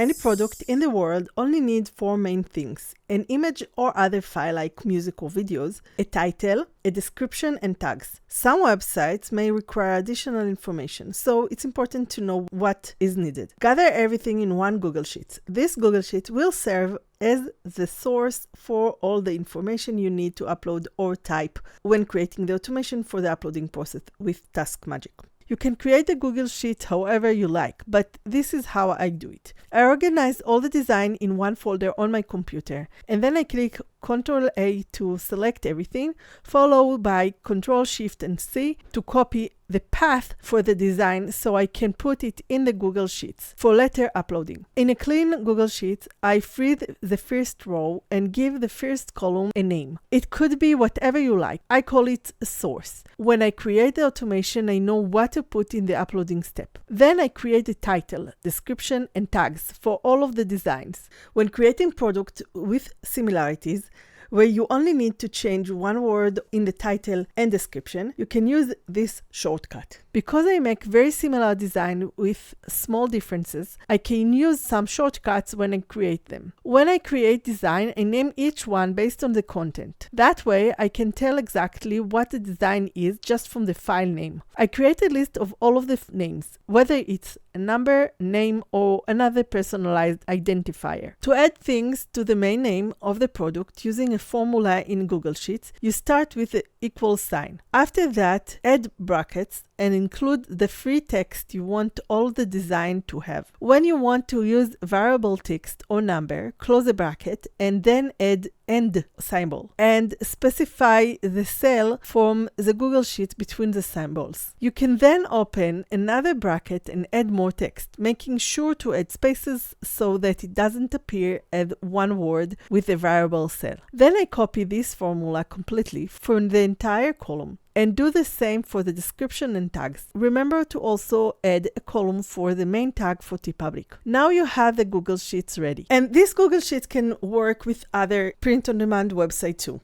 Any product in the world only needs four main things: an image or other file like music or videos, a title, a description, and tags. Some websites may require additional information, so it's important to know what is needed. Gather everything in one Google Sheet. This Google Sheet will serve as the source for all the information you need to upload or type when creating the automation for the uploading process with TaskMagic. You can create a Google Sheet however you like, but this is how I do it. I organize all the design in one folder on my computer, and then I click Ctrl-A to select everything, followed by Ctrl-Shift and C to copy the path for the design so I can put it in the Google Sheets for later uploading. In a clean Google Sheet, I free the first row and give the first column a name. It could be whatever you like. I call it a source. When I create the automation, I know what to put in the uploading step. Then I create a title, description, and tags for all of the designs. When creating product with similarities, where you only need to change one word in the title and description, you can use this shortcut. Because I make very similar design with small differences, I can use some shortcuts when I create them. When I create design, I name each one based on the content. That way, I can tell exactly what the design is just from the file name. I create a list of all of the names, whether it's a number, name, or another personalized identifier. To add things to the main name of the product using a formula in Google Sheets, you start with the equal sign. After that, add brackets and include the free text you want all the design to have. When you want to use variable text or number, close a bracket and then add end symbol and specify the cell from the Google Sheet between the symbols. You can then open another bracket and add more text, making sure to add spaces so that it doesn't appear as one word with a variable cell. Then I copy this formula completely from the entire column and do the same for the description and tags. Remember to also add a column for the main tag for TPublic. Now you have the Google Sheets ready. And this Google Sheet can work with other print-on-demand websites too.